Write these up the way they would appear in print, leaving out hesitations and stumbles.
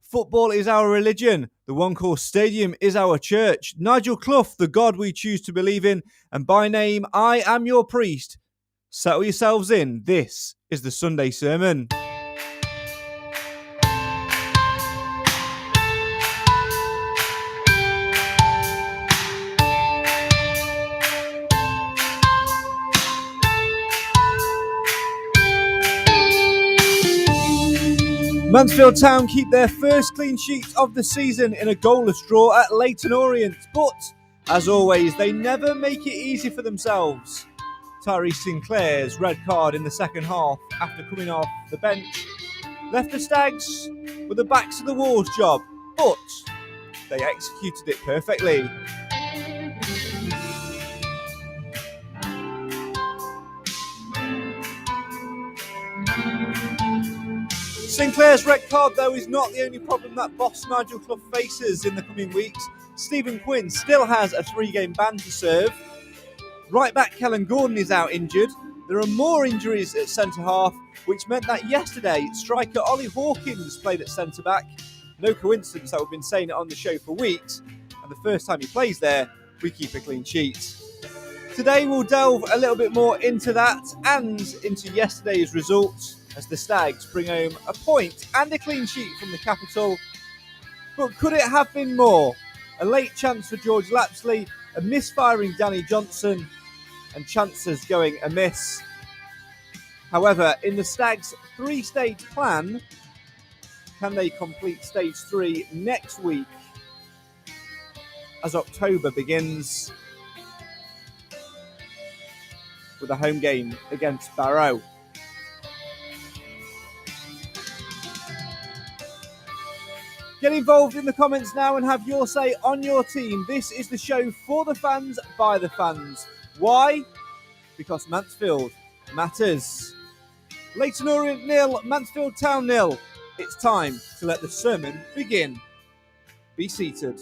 Football is our religion. The One Course Stadium is our church. Nigel Clough, the God we choose to believe in. And by name, I am your priest. Settle yourselves in. This is the Sunday Sermon. Mansfield Town keep their first clean sheet of the season in a goalless draw at Leyton Orient, but as always, they never make it easy for themselves. Tyrese Sinclair's red card in the second half after coming off the bench left the Stags with a backs to the walls job, but they executed it perfectly. Sinclair's red card, though, is not the only problem that boss Nigel Clough faces in the coming weeks. Stephen Quinn still has a 3-game ban to serve. Right back Kellen Gordon is out injured. There are more injuries at centre-half, which meant that yesterday striker Ollie Hawkins played at centre-back. No coincidence that we've been saying it on the show for weeks, and the first time he plays there, we keep a clean sheet. Today we'll delve a little bit more into that and into yesterday's results, as the Stags bring home a point and a clean sheet from the capital. But could it have been more? A late chance for George Lapsley, a misfiring Danny Johnson, and chances going amiss. However, in the Stags' 3-stage plan, can they complete stage 3 next week as October begins with a home game against Barrow? Get involved in the comments now and have your say on your team. This is the show for the fans, by the fans. Why? Because Mansfield matters. Leyton Orient 0, Mansfield Town 0. It's time to let the sermon begin. Be seated.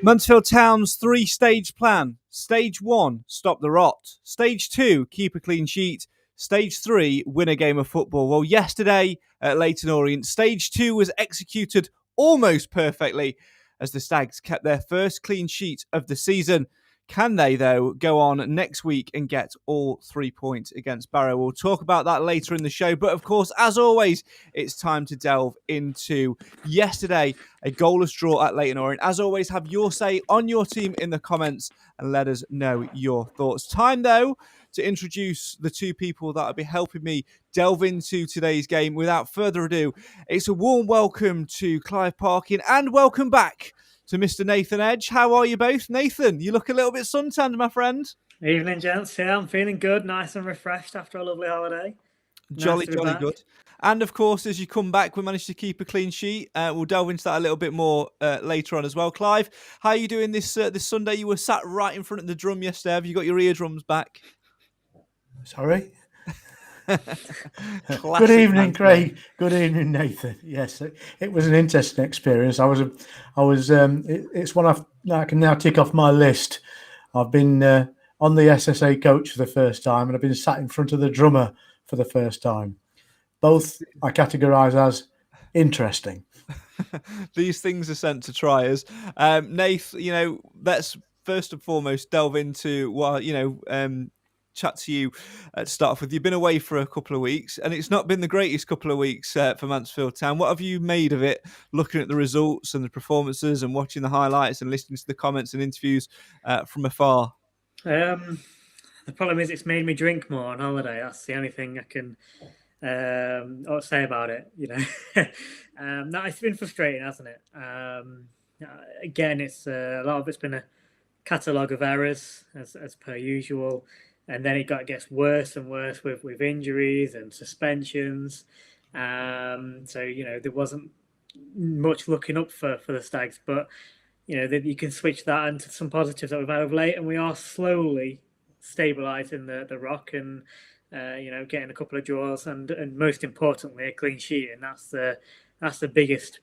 Mansfield Town's 3-stage plan. Stage 1, stop the rot. Stage 2, keep a clean sheet. Stage 3, win a game of football. Well, yesterday at Leyton Orient, Stage 2 was executed almost perfectly as the Stags kept their first clean sheet of the season. Can they, though, go on next week and get all 3 points against Barrow? We'll talk about that later in the show. But, of course, as always, it's time to delve into yesterday, a goalless draw at Leyton Orient. As always, have your say on your team in the comments and let us know your thoughts. Time, though, to introduce the two people that will be helping me delve into today's game. Without further ado, it's a warm welcome to Clive Parkin and welcome back to Mr. Nathan Edge. How are you both? Nathan, you look a little bit suntanned, my friend. Evening, gents. Yeah, I'm feeling good, nice and refreshed after a lovely holiday. Jolly good. And of course, as you come back, we managed to keep a clean sheet. We'll delve into that a little bit more later on as well. Clive, how are you doing this Sunday? You were sat right in front of the drum yesterday. Have you got your eardrums back? Sorry. Good evening, Craig. Good evening, Nathan. Yes, it was an interesting experience. It's one I can now tick off my list. I've been on the SSA coach for the first time, and I've been sat in front of the drummer for the first time. Both I categorise as interesting. These things are sent to try us. Nath, let's first and foremost delve into chat to you to start off with. You've been away for a couple of weeks and it's not been the greatest couple of weeks for Mansfield Town. What have you made of it, looking at the results and the performances and watching the highlights and listening to the comments and interviews from afar? The problem is it's made me drink more on holiday. That's the only thing I can say about it. No, it's been frustrating, hasn't it? Again, it's a lot of it's been a catalogue of errors as per usual, and then gets worse and worse with injuries and suspensions. So there wasn't much looking up for the Stags, but that you can switch that into some positives that we've had of late, and we are slowly stabilising the rock and getting a couple of draws and most importantly a clean sheet, and that's the biggest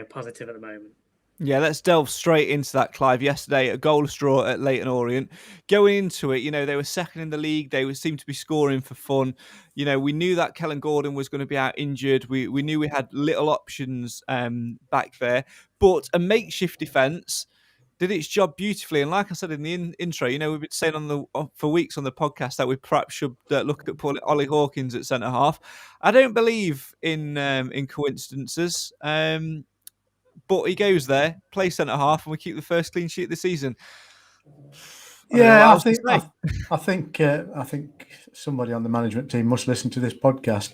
positive at the moment. Yeah, let's delve straight into that, Clive. Yesterday, a goalless draw at Leyton Orient. Going into it, they were second in the league. They seemed to be scoring for fun. We knew that Kellen Gordon was going to be out injured. We knew we had little options back there. But a makeshift defence did its job beautifully. And like I said in the intro, we've been saying for weeks on the podcast that we perhaps should look at Ollie Hawkins at centre half. I don't believe in coincidences. But he goes there, plays centre half, and we keep the first clean sheet of the season. I think somebody on the management team must listen to this podcast.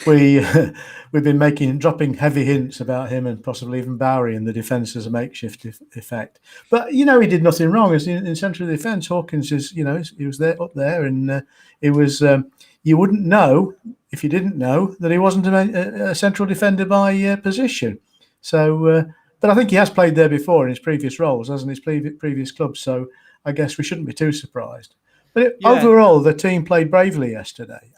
We've been dropping heavy hints about him and possibly even Bowery in the defence as a makeshift effect. But he did nothing wrong. As in central defence, Hawkins is he was there up there, and it was you wouldn't know if you didn't know that he wasn't a central defender by position. So, but I think he has played there before in his previous roles, hasn't his previous clubs. So I guess we shouldn't be too surprised. But overall, the team played bravely yesterday.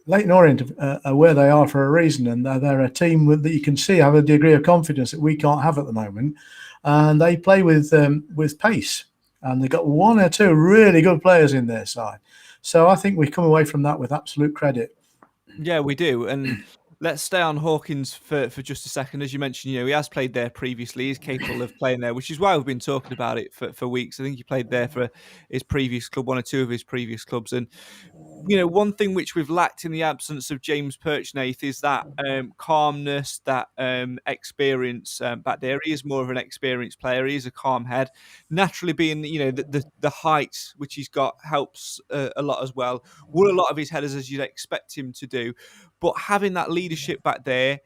Leyton Orient are where they are for a reason, and they're a team that you can see have a degree of confidence that we can't have at the moment. And they play with pace, and they've got one or two really good players in their side. So I think we come away from that with absolute credit. Yeah, we do. And let's stay on Hawkins for just a second. As you mentioned, he has played there previously. He's capable of playing there, which is why we've been talking about it for weeks. I think he played there for his previous club, one or two of his previous clubs. And, one thing which we've lacked in the absence of James Perchnath is that calmness, that experience back there. He is more of an experienced player. He is a calm head. Naturally being, the height which he's got helps a lot as well. Won a lot of his headers as you'd expect him to do. But having that leadership back there,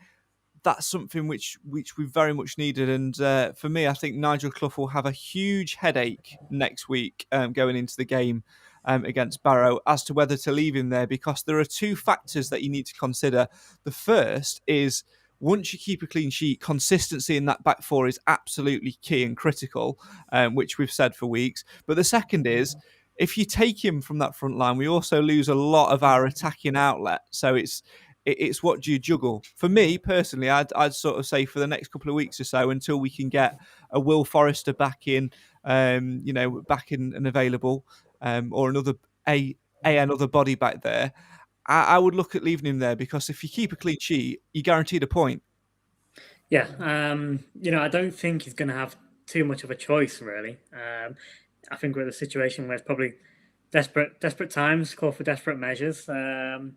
that's something which we very much needed. And for me, I think Nigel Clough will have a huge headache next week going into the game against Barrow as to whether to leave him there, because there are two factors that you need to consider. The first is, once you keep a clean sheet, consistency in that back four is absolutely key and critical, which we've said for weeks. But the second is, if you take him from that front line, we also lose a lot of our attacking outlet. So it's what do you juggle? For me personally, I'd sort of say for the next couple of weeks or so, until we can get a Will Forrester back in, back in and available, or another body back there, I would look at leaving him there, because if you keep a clean sheet, you're guaranteed a point. Yeah, I don't think he's going to have too much of a choice, really. I think we're at a situation where it's probably desperate times call for desperate measures. And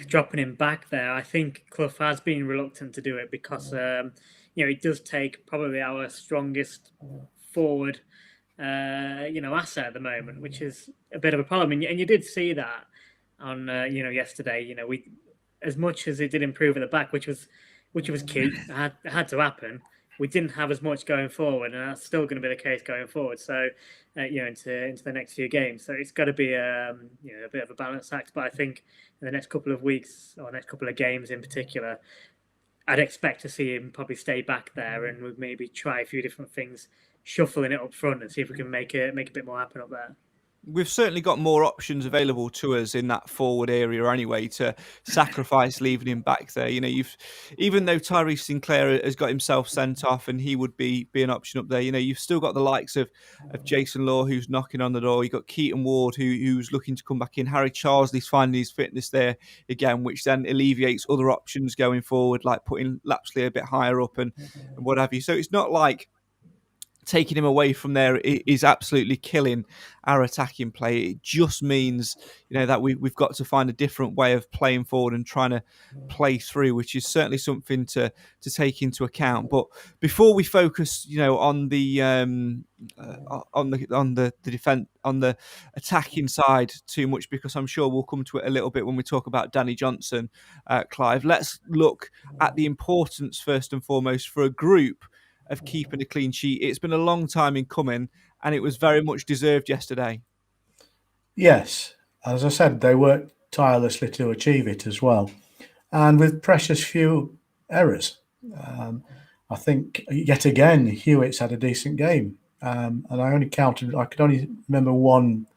dropping him back there, I think Clough has been reluctant to do it because it does take probably our strongest forward asset at the moment, which is a bit of a problem. And you did see that on yesterday. We, as much as it did improve at the back, which was key, it had to happen. We didn't have as much going forward, and that's still going to be the case going forward. So, into the next few games. So it's got to be a bit of a balance act. But I think in the next couple of weeks, or next couple of games in particular, I'd expect to see him probably stay back there, and we'd maybe try a few different things, shuffling it up front, and see if we can make a bit more happen up there. We've certainly got more options available to us in that forward area anyway, to sacrifice leaving him back there. Even though Tyrese Sinclair has got himself sent off and he would be an option up there, you've still got the likes of Jason Law, who's knocking on the door. You've got Keaton Ward, who's looking to come back in. Harry Charsley's finding his fitness there again, which then alleviates other options going forward, like putting Lapsley a bit higher up and what have you. So it's not like taking him away from there is absolutely killing our attacking play. It just means, that we've got to find a different way of playing forward and trying to play through, which is certainly something to take into account. But before we focus, on the defense, on the attacking side too much, because I'm sure we'll come to it a little bit when we talk about Danny Johnson, Clive. Let's look at the importance first and foremost for a group of keeping a clean sheet. It's been a long time in coming, and it was very much deserved yesterday. Yes, as I said, they worked tirelessly to achieve it as well, and with precious few errors. I think yet again Hewitt's had a decent game, and I could only remember one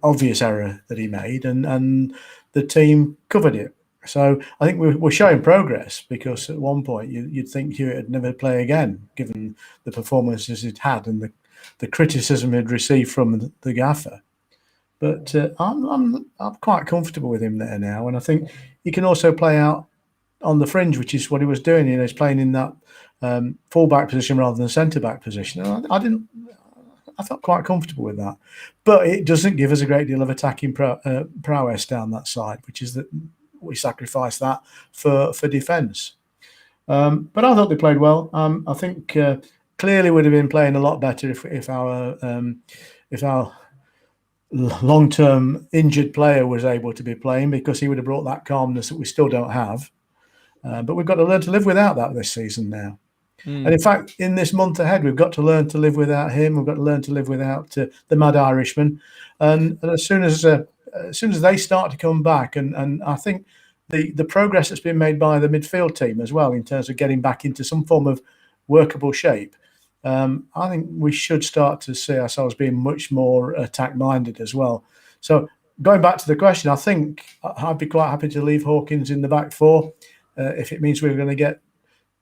obvious error that he made, and the team covered it. So I think we're showing progress, because at one point you'd think Hewitt would never play again, given the performances he'd had and the criticism he'd received from the gaffer. But I'm quite comfortable with him there now, and I think he can also play out on the fringe, which is what he was doing. He's playing in that full-back position rather than centre-back position. And I felt quite comfortable with that. But it doesn't give us a great deal of attacking prowess down that side, which is that we sacrifice that for defence. But I thought they played well. I think clearly would have been playing a lot better if our long-term injured player was able to be playing, because he would have brought that calmness that we still don't have. But we've got to learn to live without that this season now. And in fact, in this month ahead, we've got to learn to live without him. We've got to learn to live without the Mad Irishman. And as soon as they start to come back, and I think the progress that's been made by the midfield team as well, in terms of getting back into some form of workable shape, I think we should start to see ourselves being much more attack-minded as well. So going back to the question, I think I'd be quite happy to leave Hawkins in the back four if it means we're going to get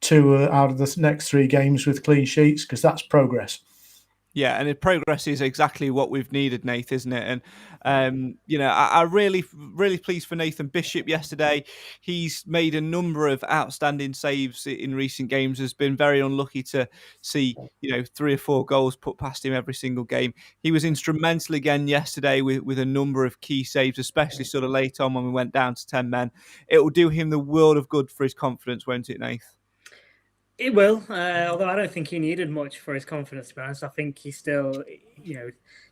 2 out of the next 3 games with clean sheets, because that's progress. Yeah, and progress is exactly what we've needed, Nath, isn't it? And, I really pleased for Nathan Bishop yesterday. He's made a number of outstanding saves in recent games, has been very unlucky to see, 3 or 4 goals put past him every single game. He was instrumental again yesterday with a number of key saves, especially sort of late on when we went down to 10 men. It will do him the world of good for his confidence, won't it, Nath? It will, although I don't think he needed much for his confidence, to be honest. I think he still,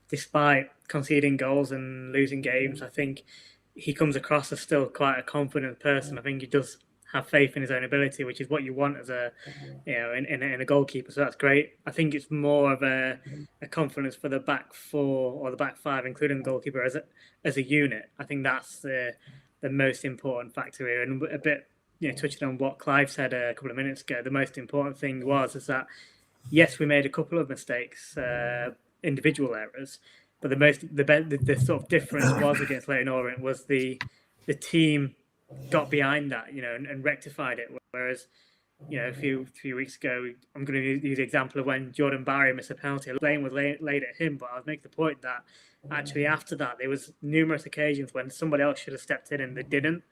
despite conceding goals and losing games, I think he comes across as still quite a confident person. I think he does have faith in his own ability, which is what you want as in a goalkeeper. So that's great. I think it's more of a confidence for the back 4 or the back 5, including the goalkeeper as a unit. I think that's the most important factor here, and a bit. Touching on what Clive said a couple of minutes ago, the most important thing is that, yes, we made a couple of mistakes, individual errors, but the sort of difference was against Leyton Orient was the team got behind that, and rectified it. Whereas, a few weeks ago, I'm going to use the example of when Jordan Barry missed a penalty. Blame was laid at him, but I was making the point that actually after that, there was numerous occasions when somebody else should have stepped in and they didn't.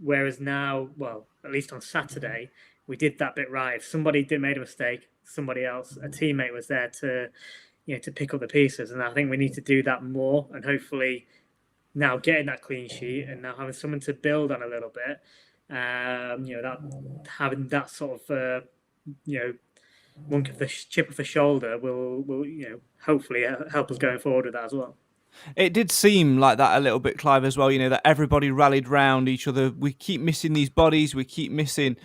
Whereas now, well, at least on Saturday, we did that bit right. If somebody did made a mistake, somebody else, a teammate was there to pick up the pieces. And I think we need to do that more. And hopefully now getting that clean sheet and now having someone to build on a little bit, that having that sort of, wunk of the chip of the shoulder will hopefully help us going forward with that as well. It did seem like that a little bit, Clive, as well, that everybody rallied round each other. We keep missing these bodies. We keep missing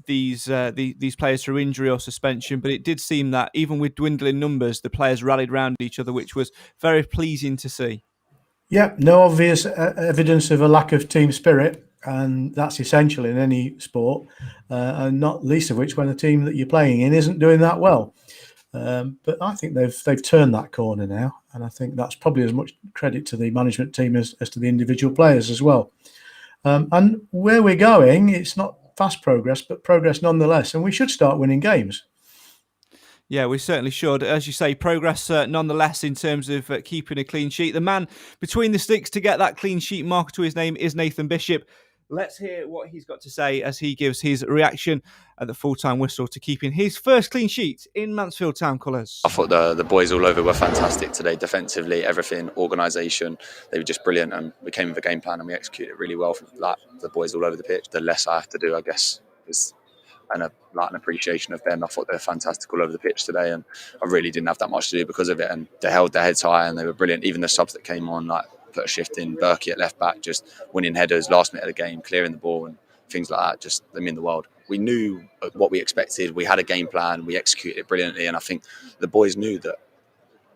these players through injury or suspension. But it did seem that even with dwindling numbers, the players rallied round each other, which was very pleasing to see. Yeah, no obvious evidence of a lack of team spirit. And that's essential in any sport, and not least of which when the team that you're playing in isn't doing that well. But I think they've turned that corner now, and I think that's probably as much credit to the management team as to the individual players as well. And where we're going, it's not fast progress, but progress nonetheless, and we should start winning games. Yeah, we certainly should. As you say, progress nonetheless in terms of keeping a clean sheet. The man between the sticks to get that clean sheet marker to his name is Nathan Bishop. Let's hear what he's got to say as he gives his reaction at the full-time whistle to keeping his first clean sheet in Mansfield Town colours. I thought the boys all over were fantastic today, defensively, everything, organisation. They were just brilliant, and we came with a game plan and we executed it really well. Like the boys all over the pitch, the less I have to do, I guess, is an appreciation of them. I thought they were fantastic all over the pitch today, and I really didn't have that much to do because of it. And they held their heads high and they were brilliant. Even the subs that came on, like put a shift in, Berkey at left back, just winning headers last minute of the game, clearing the ball and things like that. Just they mean the world. We knew what we expected. We had a game plan. We executed it brilliantly, and I think the boys knew that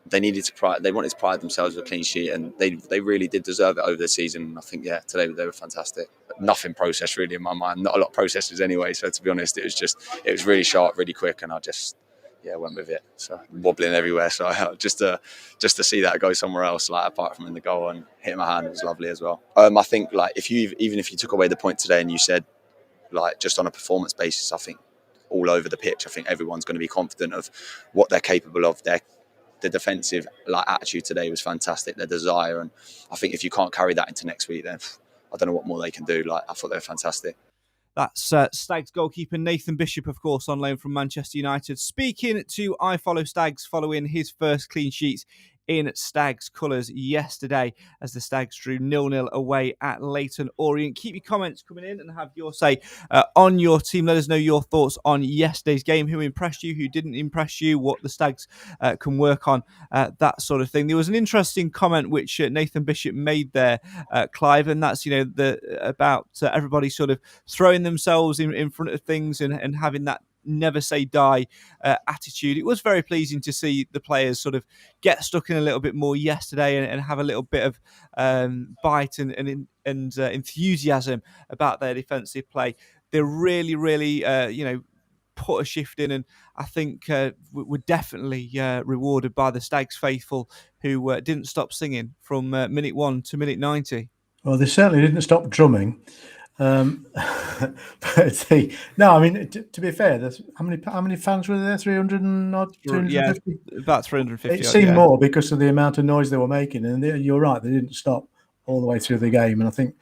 they wanted to pride themselves with a clean sheet, and they really did deserve it over the season. I think today they were fantastic. Nothing processed really in my mind. Not a lot of processes anyway. So to be honest, it was really sharp, really quick, and I just went with it. So wobbling everywhere. So just to see that go somewhere else, like apart from in the goal and hitting my hand, it was lovely as well. I think like even if you took away the point today and you said like just on a performance basis, I think all over the pitch, I think everyone's going to be confident of what they're capable of. The defensive attitude today was fantastic. Their desire, and I think if you can't carry that into next week, then I don't know what more they can do. I thought they were fantastic. That's Stags goalkeeper Nathan Bishop, of course, on loan from Manchester United. Speaking to I Follow Stags following his first clean sheet in Stags colours yesterday as the Stags drew 0-0 away at Leyton Orient. Keep your comments coming in and have your say on your team. Let us know your thoughts on yesterday's game. Who impressed you? Who didn't impress you? What the Stags can work on? That sort of thing. There was an interesting comment which Nathan Bishop made there, Clive, and that's about everybody sort of throwing themselves in front of things and having that never say die attitude. It was very pleasing to see the players sort of get stuck in a little bit more yesterday and have a little bit of bite and enthusiasm about their defensive play. They really put a shift in, and I think were definitely rewarded by the Stags faithful who didn't stop singing from minute 1 to minute 90. Well, they certainly didn't stop drumming. But to be fair, there's how many fans were there? 300 and odd, 250? Yeah, about 350. It seemed more because of the amount of noise they were making, and you're right, they didn't stop all the way through the game, and I think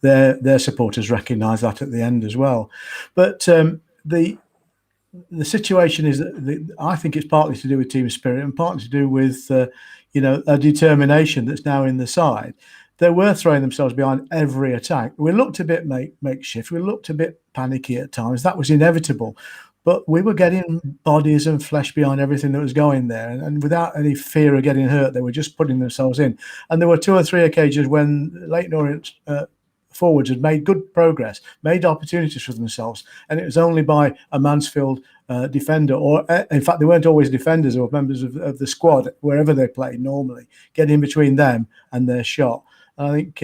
their supporters recognised that at the end as well. But the situation is that I think it's partly to do with team spirit and partly to do with a determination that's now in the side. They were throwing themselves behind every attack. We looked a bit makeshift. We looked a bit panicky at times. That was inevitable. But we were getting bodies and flesh behind everything that was going there. And without any fear of getting hurt, they were just putting themselves in. And there were 2 or 3 occasions when Leyton Orient forwards had made good progress, made opportunities for themselves. And it was only by a Mansfield defender, or in fact, they weren't always defenders or members of the squad, wherever they played normally, get in between them and their shot. I think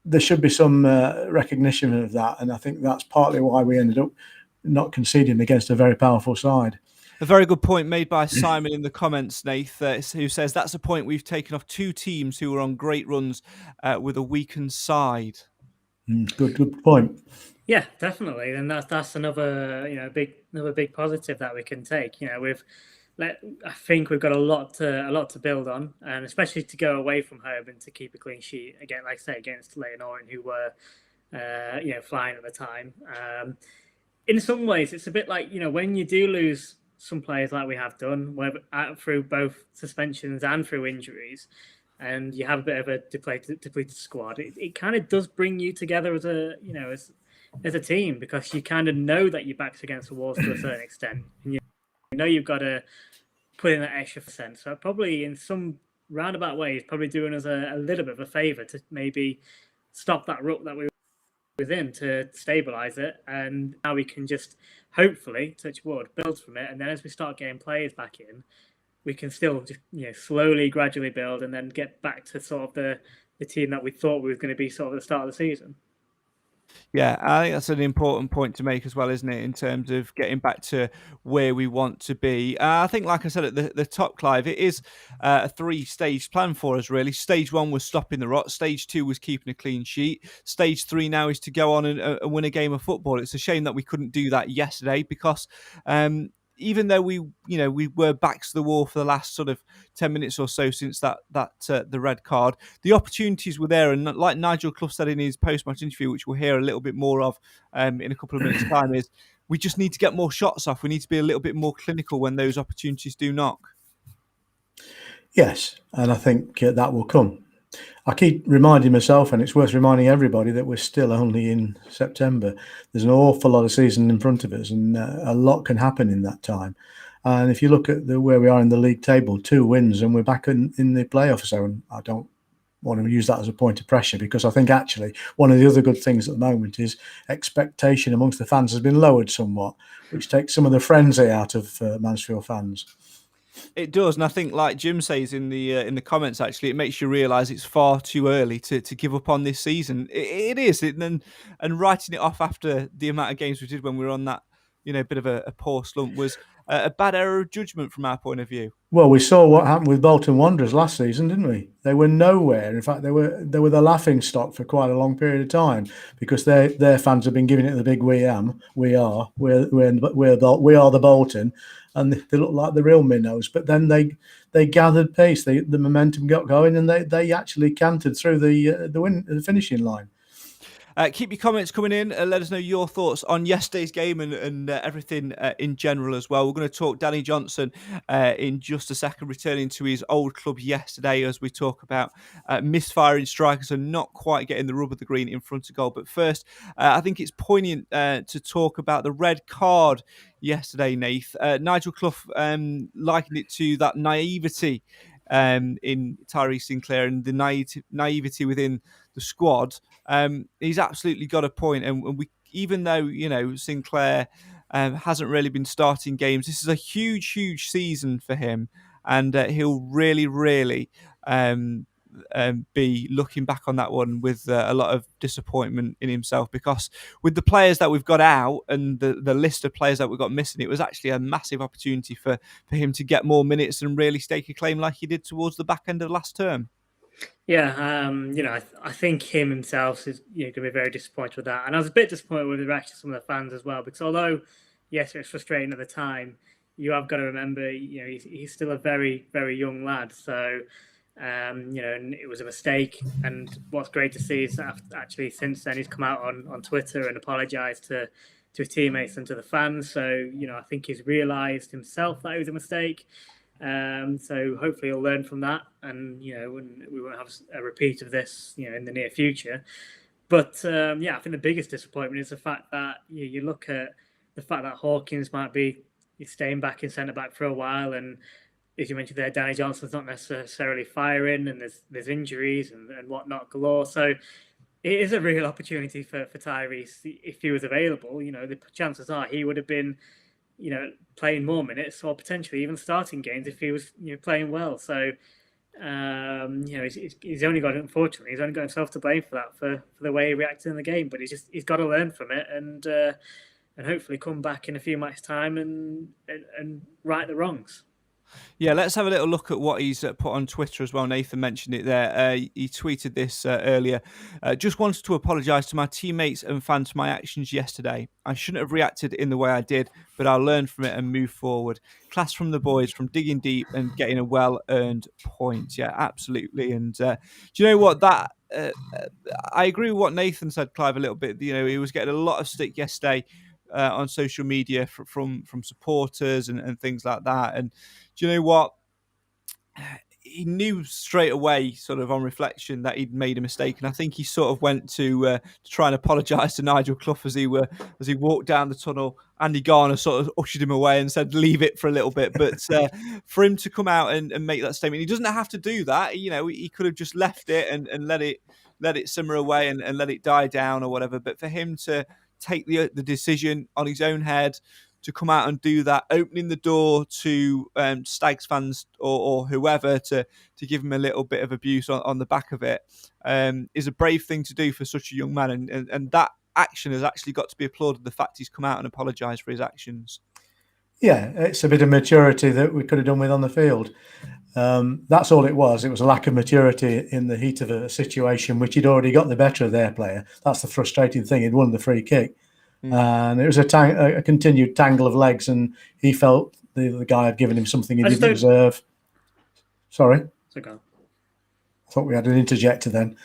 there should be some recognition of that, and I think that's partly why we ended up not conceding against a very powerful side. A very good point made by Simon in the comments, Nath, who says that's a point we've taken off 2 teams who were on great runs with a weakened side. Good point. Yeah, definitely, and that's another big positive that we can take. I think we've got a lot to build on, and especially to go away from home and to keep a clean sheet again, like I say, against Leyton Orient, who were flying at the time. In some ways, it's a bit like when you do lose some players like we have done, through both suspensions and through injuries, and you have a bit of a depleted squad. It kind of does bring you together as a team, because you kind of know that your back's against the walls to a certain extent, and you know you've got to put in that extra %. So probably in some roundabout ways, probably doing us a little bit of a favour to maybe stop that rut that we were within, to stabilise it. And now we can just hopefully, touch wood, build from it. And then as we start getting players back in, we can still just slowly, gradually build and then get back to sort of the team that we thought we were going to be sort of at the start of the season. Yeah, I think that's an important point to make as well, isn't it, in terms of getting back to where we want to be. I think, like I said at the top, Clive, it is a 3-stage plan for us, really. Stage 1 was stopping the rot. Stage 2 was keeping a clean sheet. Stage 3 now is to go on and win a game of football. It's a shame that we couldn't do that yesterday because even though we were backs to the wall for the last sort of 10 minutes or so since that the red card, the opportunities were there. And like Nigel Clough said in his post-match interview, which we'll hear a little bit more of in a couple of minutes' time, is we just need to get more shots off. We need to be a little bit more clinical when those opportunities do knock. Yes, and I think that will come. I keep reminding myself, and it's worth reminding everybody, that we're still only in September. There's an awful lot of season in front of us, and a lot can happen in that time. And if you look at where we are in the league table, 2 wins, and we're back in the playoffs. So, and I don't want to use that as a point of pressure, because I think actually one of the other good things at the moment is expectation amongst the fans has been lowered somewhat, which takes some of the frenzy out of Mansfield fans. It does, and I think, like Jim says in the comments, actually, it makes you realise it's far too early to give up on this season. It is, and writing it off after the amount of games we did when we were on that bit of a poor slump was a bad error of judgment from our point of view. Well, we saw what happened with Bolton Wanderers last season, didn't we? They were nowhere. In fact, they were the laughing stock for quite a long period of time, because their fans have been giving it the big we are the Bolton, and they look like the real minnows. But then they gathered pace, the momentum got going, and they actually cantered through the finishing line. Keep your comments coming in. Let us know your thoughts on yesterday's game and everything in general as well. We're going to talk Danny Johnson in just a second, returning to his old club yesterday, as we talk about misfiring strikers and not quite getting the rub of the green in front of goal. But first, I think it's poignant to talk about the red card yesterday, Nath. Nigel Clough likened it to that naivety in Tyree Sinclair and the naivety within the squad. He's absolutely got a point, and we, even though Sinclair hasn't really been starting games, this is a huge season for him, and he'll really be looking back on that one with a lot of disappointment in himself, because with the players that we've got out and the list of players that we've got missing, it was actually a massive opportunity for him to get more minutes and really stake a claim like he did towards the back end of last term. Yeah, I think him himself is going to be very disappointed with that, and I was a bit disappointed with the reaction of some of the fans as well, because although yes, it was frustrating at the time, you have got to remember he's still a very young lad, so and it was a mistake. And what's great to see is that actually since then he's come out on Twitter and apologised to his teammates and to the fans. So I think he's realised himself that it was a mistake. So hopefully he'll learn from that, and we won't have a repeat of this in the near future. But I think the biggest disappointment is the fact that you look at the fact that Hawkins might be staying back in centre back for a while, and as you mentioned there, Danny Johnson's not necessarily firing, and there's injuries and whatnot galore. So it is a real opportunity for Tyrese if he was available. The chances are he would have been playing more minutes, or potentially even starting games if he was playing well. So he's only got himself to blame for that, for the way he reacted in the game. But he's got to learn from it, and hopefully come back in a few months' time and right the wrongs. Yeah, let's have a little look at what he's put on Twitter as well. Nathan mentioned it there. He tweeted this earlier. Just wanted to apologise to my teammates and fans for my actions yesterday. I shouldn't have reacted in the way I did, but I'll learn from it and move forward. Class from the boys, from digging deep and getting a well-earned point. Yeah, absolutely. And do you know what? That I agree with what Nathan said, Clive, a little bit. He was getting a lot of stick yesterday on social media from supporters and things like that. And do you know what? He knew straight away, sort of on reflection, that he'd made a mistake, and I think he sort of went to try and apologise to Nigel Clough as he walked down the tunnel. Andy Garner sort of ushered him away and said, "Leave it for a little bit." But for him to come out and make that statement, he doesn't have to do that. He could have just left it and let it simmer away and let it die down or whatever. But for him to take the decision on his own head, to come out and do that, opening the door to Stags fans or whoever to give him a little bit of abuse on the back of it, is a brave thing to do for such a young man. And that action has actually got to be applauded, the fact he's come out and apologised for his actions. Yeah, it's a bit of maturity that we could have done with on the field. That's all it was. It was a lack of maturity in the heat of a situation which he'd already got the better of their player. That's the frustrating thing. He'd won the free kick. And it was a continued tangle of legs, and he felt the guy had given him something he didn't deserve. Sorry? Okay. I thought we had an interjector then.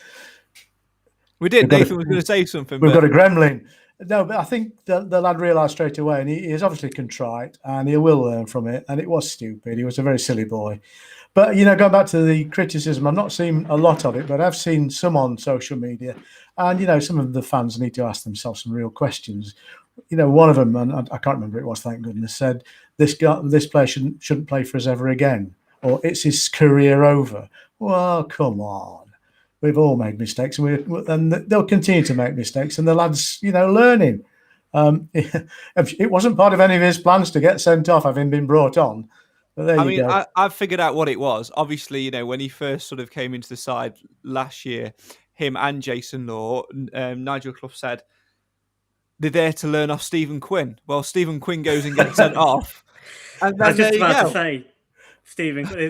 We did. Nathan was going to say something. We've got a gremlin. No, but I think the lad realised straight away, and he is obviously contrite, and he will learn from it. And it was stupid. He was a very silly boy. But, going back to the criticism, I've not seen a lot of it, but I've seen some on social media. And, some of the fans need to ask themselves some real questions. One of them, and I can't remember who it was, thank goodness, said, this player shouldn't play for us ever again, or it's his career over. Well, come on. We've all made mistakes, and they'll continue to make mistakes, and the lad's, learning. It wasn't part of any of his plans to get sent off, having been brought on. But there you go. I've figured out what it was. Obviously, when he first sort of came into the side last year, him and Jason Law, Nigel Clough said they're there to learn off Stephen Quinn. Well, Stephen Quinn goes and gets sent off. And I was just about to say,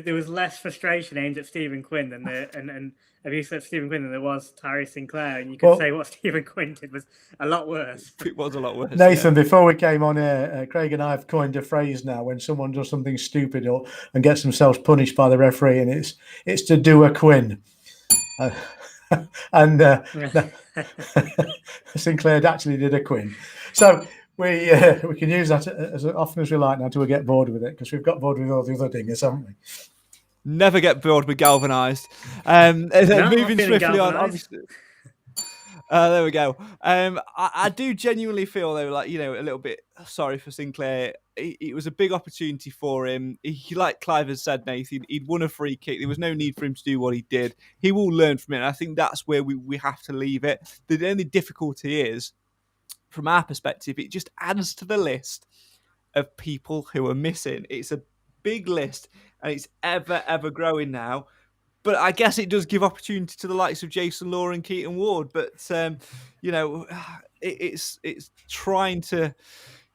there was less frustration aimed at Stephen Quinn than and abuse at Stephen Quinn than there was Tyree Sinclair, and you could say what Stephen Quinn did was a lot worse. It was a lot worse. Nathan, before we came on here, Craig and I have coined a phrase now when someone does something stupid and gets themselves punished by the referee, and it's to do a Quinn. Sinclair actually did a Quinn. So we can use that as often as we like now till we get bored with it, because we've got bored with all the other dingers, haven't we? Never get bored with galvanised. Moving swiftly on, obviously. There we go. I do genuinely feel, though, like, a little bit sorry for Sinclair. It was a big opportunity for him. He, like Clive has said, Nathan, he'd won a free kick. There was no need for him to do what he did. He will learn from it. And I think that's where we have to leave it. The only difficulty is, from our perspective, it just adds to the list of people who are missing. It's a big list, and it's ever growing now. But I guess it does give opportunity to the likes of Jason Law and Keaton Ward. But it's trying to,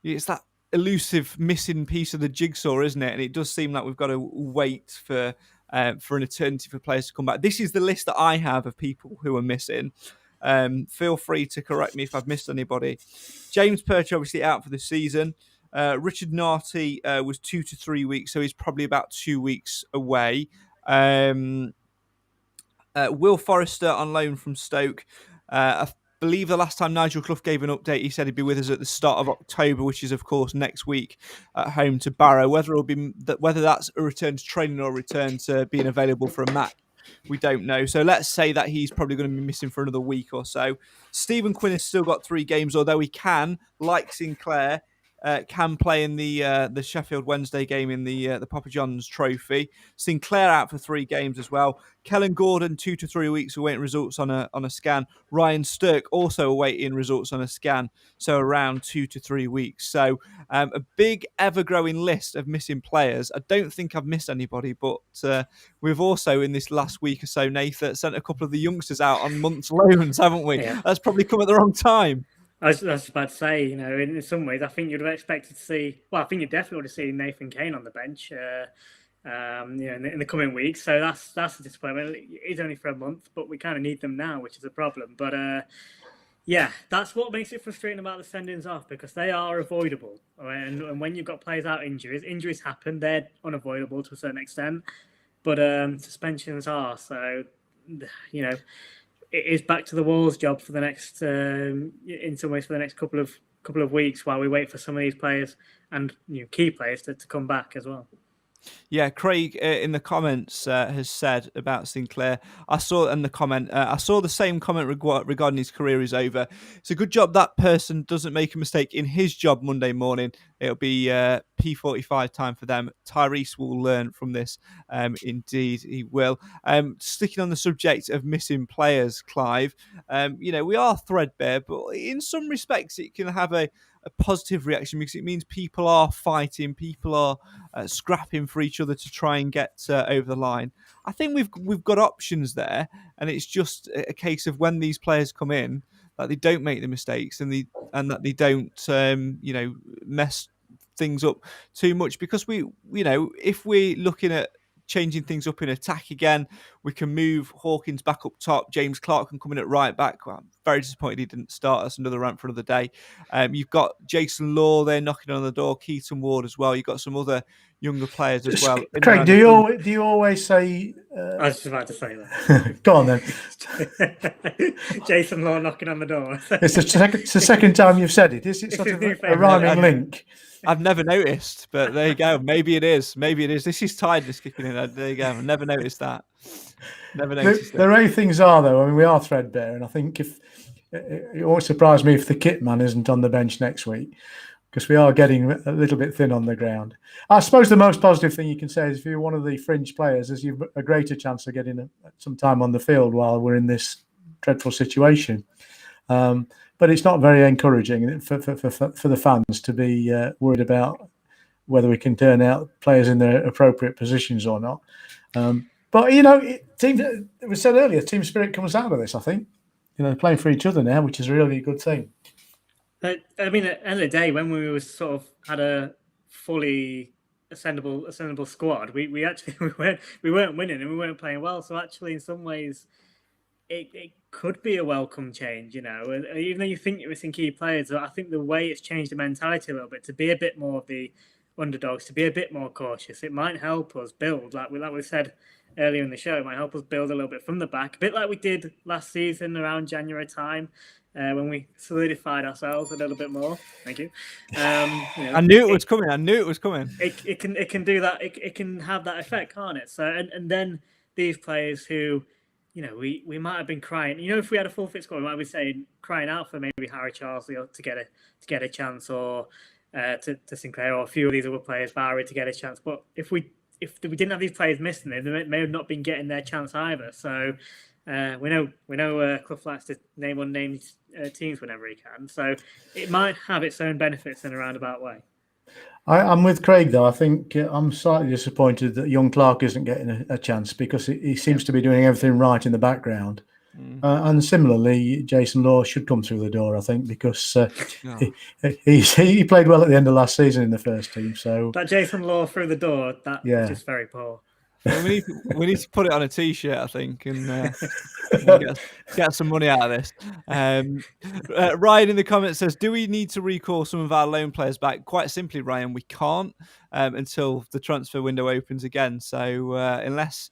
it's that elusive missing piece of the jigsaw, isn't it? And it does seem like we've got to wait for an eternity for players to come back. This is the list that I have of people who are missing. Feel free to correct me if I've missed anybody. James Perch obviously out for the season. Richard Narty was 2 to 3 weeks, so he's probably about 2 weeks away. Will Forrester on loan from Stoke. I believe the last time Nigel Clough gave an update, he said he'd be with us at the start of October, which is, of course, next week at home to Barrow. Whether that's a return to training or a return to being available for a match, we don't know. So let's say that he's probably going to be missing for another week or so. Stephen Quinn has still got 3 games, although he can, like Sinclair, can play in the Sheffield Wednesday game in the Papa John's Trophy. Sinclair out for 3 games as well. Kellen Gordon 2 to 3 weeks awaiting results on a scan. Ryan Stirk also awaiting results on a scan, so around 2 to 3 weeks. So a big ever-growing list of missing players. I don't think I've missed anybody, but we've also in this last week or so, Nathan, sent a couple of the youngsters out on months loans, haven't we? Yeah. That's probably come at the wrong time. I was about to say, in some ways, I think you'd have expected to see. Well, I think you definitely would have seen Nathan Kane on the bench, in the coming weeks. So that's a disappointment. It's only for a month, but we kind of need them now, which is a problem. But that's what makes it frustrating about the sendings off, because they are avoidable. Right? And when you've got players out injuries happen. They're unavoidable to a certain extent, but suspensions are. So, it is back to the walls job for the next, in some ways, for the next couple of weeks while we wait for some of these players and key players to come back as well. Yeah, Craig in the comments has said about Sinclair. I saw the same comment regarding his career is over. It's a good job that person doesn't make a mistake in his job Monday morning. It'll be P45 time for them. Tyrese will learn from this. Indeed, he will. Sticking on the subject of missing players, Clive, we are threadbare, but in some respects it can have a positive reaction, because it means people are fighting, people are scrapping for each other to try and get over the line. I think we've got options there, and it's just a case of when these players come in that they don't make the mistakes and that they don't mess things up too much, because if we're looking at changing things up in attack again. We can move Hawkins back up top. James Clark can come in at right back. Well, I'm very disappointed he didn't start. That's another rant for another day. You've got Jason Law there knocking on the door, Keaton Ward as well. You've got some other younger players as well. Craig, do you always say? I was just about to say that. Go on then. Jason Law knocking on the door. It's the second time you've said it. Is it sort of a rhyming link? I've never noticed, but there you go. Maybe it is. This is tiredness kicking in. There you go. I've never noticed that. Never noticed the way things are, though, I mean, we are threadbare, and I think if it won't surprise me if the kit man isn't on the bench next week, because we are getting a little bit thin on the ground. I suppose the most positive thing you can say is if you're one of the fringe players, is you've a greater chance of getting some time on the field while we're in this dreadful situation. But it's not very encouraging for the fans to be worried about whether we can turn out players in their appropriate positions or not. But, it was said earlier, team spirit comes out of this, I think. Playing for each other now, which is really a good thing. But, I mean, at the end of the day, when we were sort of had a fully ascendable squad, we actually we weren't winning and we weren't playing well. So actually, in some ways, it could be a welcome change, even though you think it was in key players. I think the way it's changed the mentality a little bit to be a bit more of the underdogs, to be a bit more cautious. It might help us build, like we said earlier in the show, it might help us build a little bit from the back, a bit like we did last season around January time. When we solidified ourselves a little bit more. Thank you. I knew it was coming. It can do that. It can have that effect, can't it? So and then these players who, we might have been crying. If we had a full fit squad, we might be saying crying out for maybe Harry Charlesley to get a chance, or to Sinclair, or a few of these other players, Barry, to get a chance. But if we didn't have these players missing, they may have not been getting their chance either. So. We know Clough likes to name unnamed teams whenever he can, so it might have its own benefits in a roundabout way. I'm with Craig, though. I think I'm slightly disappointed that young Clark isn't getting a chance, because he seems to be doing everything right in the background. And similarly, Jason Law should come through the door, I think, because he played well at the end of last season in the first team. So that Jason Law through the door, was just very poor. Well, we need to put it on a T-shirt, I think, and get some money out of this. Ryan in the comments says, "Do we need to recall some of our loan players back?" Quite simply, Ryan, we can't until the transfer window opens again. So unless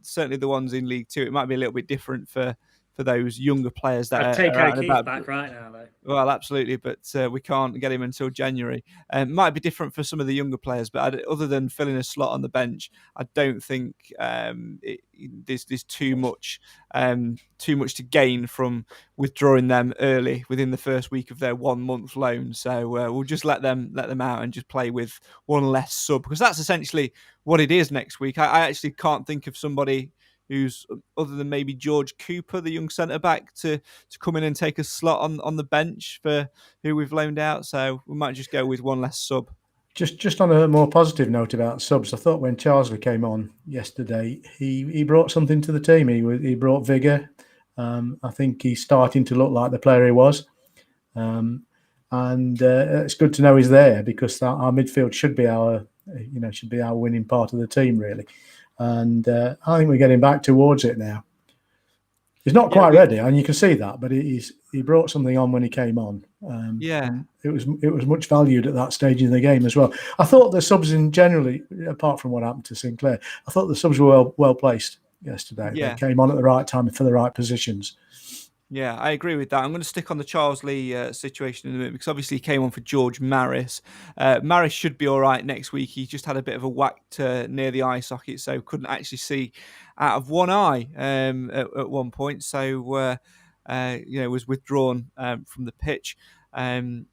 certainly the ones in League Two, it might be a little bit different for those younger players that I'd take are out and O'Keefe about. back right now, though. Well, absolutely, but we can't get him until January. Might be different for some of the younger players, but other than filling a slot on the bench, I don't think there's too much to gain from withdrawing them early within the first week of their 1 month loan. So we'll just let them out and just play with one less sub, because that's essentially what it is next week. I actually can't think of somebody who's, other than maybe George Cooper, the young centre-back, to come in and take a slot on the bench for who we've loaned out. So we might just go with one less sub. Just on a more positive note about subs, I thought when Charlesley came on yesterday, he brought something to the team. He brought vigour. I think he's starting to look like the player he was. And it's good to know he's there, because our midfield should be our winning part of the team, really. And I think we're getting back towards it now. He's not quite ready, and you can see that, but he brought something on when he came on. It was much valued at that stage in the game as well. I thought the subs generally, apart from what happened to Sinclair, I thought the subs were well placed yesterday. They came on at the right time for the right positions. Yeah, I agree with that. I'm going to stick on the Charlesley situation in a minute, because obviously he came on for George Maris. Maris should be all right next week. He just had a bit of a whack near the eye socket, so couldn't actually see out of one eye at one point. So, was withdrawn from the pitch. I'd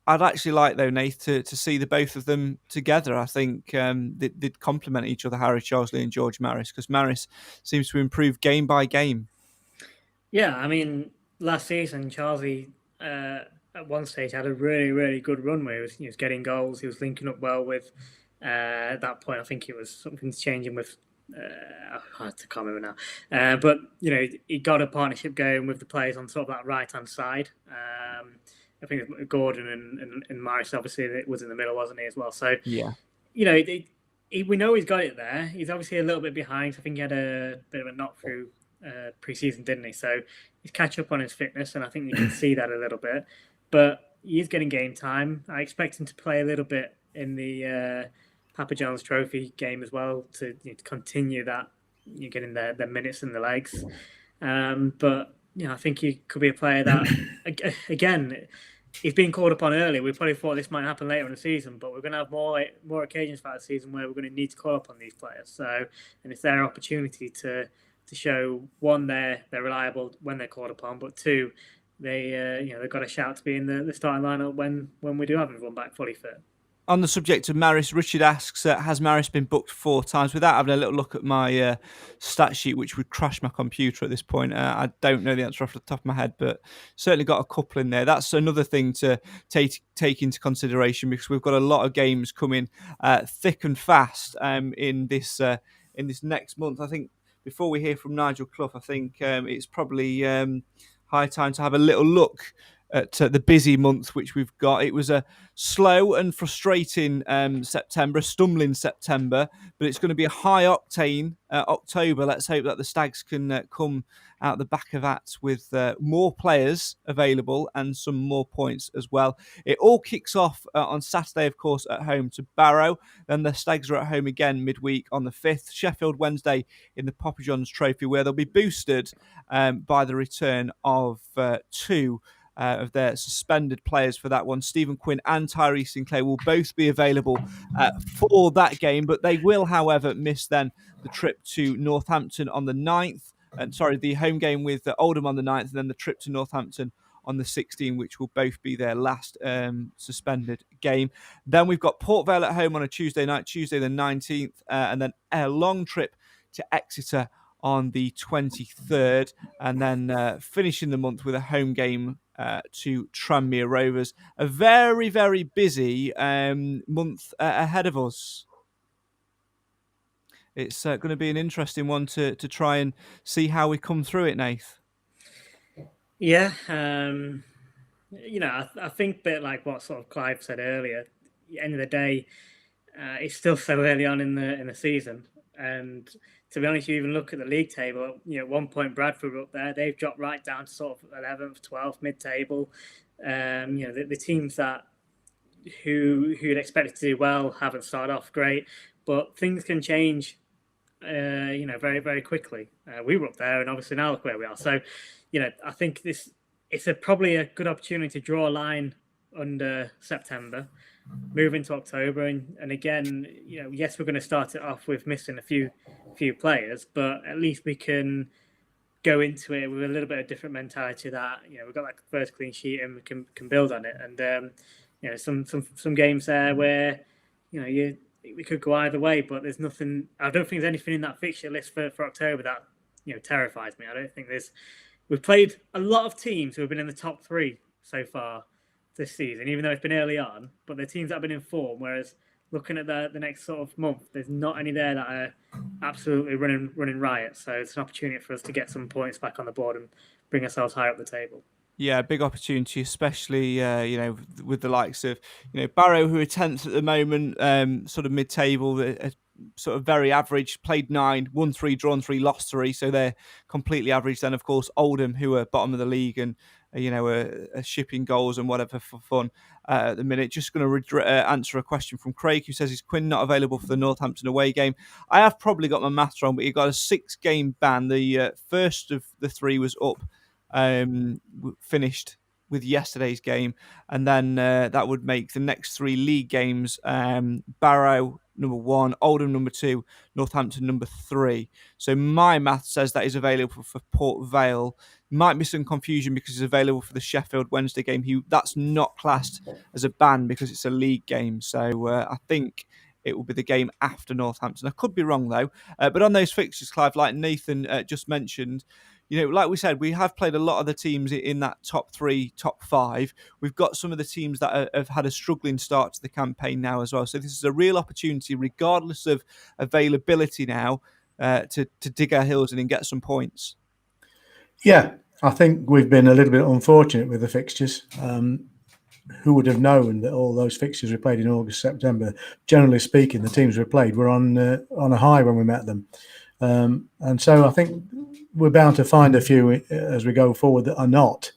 actually like, though, Nath, to see the both of them together. I think they'd complement each other, Harry Charlesley and George Maris, because Maris seems to improve game by game. Yeah, I mean, last season, Charlesley at one stage had a really, really good run where he was getting goals. He was linking up well with, at that point, I think it was something's changing with, I can't remember now. But, he got a partnership going with the players on sort of that right-hand side. I think it was Gordon and Maris, obviously, it was in the middle, wasn't he, as well? So, yeah. we know he's got it there. He's obviously a little bit behind. I think he had a bit of a knock through pre-season, didn't he? So he's catch up on his fitness, and I think you can see that a little bit. But he's getting game time. I expect him to play a little bit in the Papa John's Trophy game as well to continue that. You're getting the minutes and the legs. But I think he could be a player that, again, he's been called upon early. We probably thought this might happen later in the season, but we're going to have more occasions throughout the season where we're going to need to call upon these players. So, and it's their opportunity to show, one, they're reliable when they're called upon, but two, they've got a shout to be in the starting lineup when we do have everyone back fully fit. On the subject of Maris, Richard asks, has Maris been booked 4 times? Without having a little look at my stat sheet, which would crash my computer at this point, I don't know the answer off the top of my head, but certainly got a couple in there. That's another thing to take into consideration, because we've got a lot of games coming thick and fast in this next month. I think before we hear from Nigel Clough, I think it's probably high time to have a little look at the busy month which we've got. It was a slow and frustrating September, a stumbling September, but it's going to be a high octane October. Let's hope that the Stags can come out the back of that with more players available and some more points as well. It all kicks off on Saturday, of course, at home to Barrow. Then the Stags are at home again midweek on the 5th. Sheffield Wednesday in the Papa John's Trophy, where they'll be boosted by the return of 2 of their suspended players for that one. Stephen Quinn and Tyree Sinclair will both be available for that game, but they will, however, miss then the trip to Northampton on the 9th. The home game with Oldham on the 9th, and then the trip to Northampton on the 16th, which will both be their last suspended game. Then we've got Port Vale at home on a Tuesday night, Tuesday the 19th, and then a long trip to Exeter on the 23rd, and then finishing the month with a home game to Tranmere Rovers. A very, very busy month ahead of us. It's going to be an interesting one to try and see how we come through it, Nath. Yeah, I think a bit like what sort of Clive said earlier. At the end of the day, it's still so early on in the season, and to be honest, you even look at the league table. At one point Bradford were up there; they've dropped right down to sort of 11th, 12th, mid-table. The teams who'd expected to do well haven't started off great, but things can change. Very, very quickly. We were up there, and obviously now look where we are. So, I think it's probably a good opportunity to draw a line under September, move into October, and again, yes, we're going to start it off with missing a few players, but at least we can go into it with a little bit of different mentality. That we've got that first clean sheet, and we can build on it. And some games there where we could go either way, but there's nothing. I don't think there's anything in that fixture list for October that terrifies me. I don't think there's. We've played a lot of teams who have been in the top 3 so far this season, even though it's been early on. But the teams that have been in form. Whereas looking at the next sort of month, there's not any there that are absolutely running riot. So it's an opportunity for us to get some points back on the board and bring ourselves higher up the table. Yeah, big opportunity, especially with the likes of Barrow, who are 10th at the moment, sort of mid-table, sort of very average. Played 9, won 3, drawn 3, lost 3, so they're completely average. Then, of course, Oldham, who are bottom of the league and are shipping goals and whatever for fun at the minute. Just going to answer a question from Craig, who says, is Quinn not available for the Northampton away game? I have probably got my maths wrong, but he got a 6-game ban. The first of the 3 was up. Finished with yesterday's game, and then that would make the next 3 league games Barrow number 1, Oldham number 2, Northampton number 3. So my math says that is available for Port Vale. Might be some confusion because it's available for the Sheffield Wednesday game. That's not classed as a ban because it's a league game. So I think it will be the game after Northampton. I could be wrong though. But on those fixtures, Clive, like Nathan just mentioned, like we said, we have played a lot of the teams in that top 3, top 5. We've got some of the teams that have had a struggling start to the campaign now as well. So this is a real opportunity, regardless of availability now, to dig our heels in and get some points. Yeah, I think we've been a little bit unfortunate with the fixtures. who would have known that all those fixtures we played in August, September, generally speaking, the teams we played were on a high when we met them. And so I think we're bound to find a few as we go forward that are not.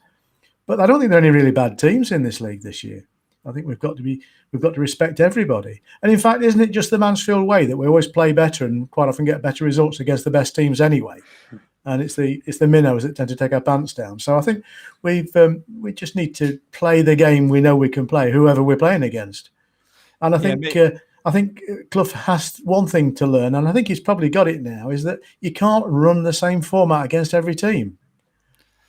But I don't think there are any really bad teams in this league this year. I think we've got to respect everybody. And in fact, isn't it just the Mansfield way that we always play better and quite often get better results against the best teams anyway? And it's the minnows that tend to take our pants down. So I think we just need to play the game we know we can play, whoever we're playing against. And I think Clough has one thing to learn, and I think he's probably got it now, is that you can't run the same format against every team.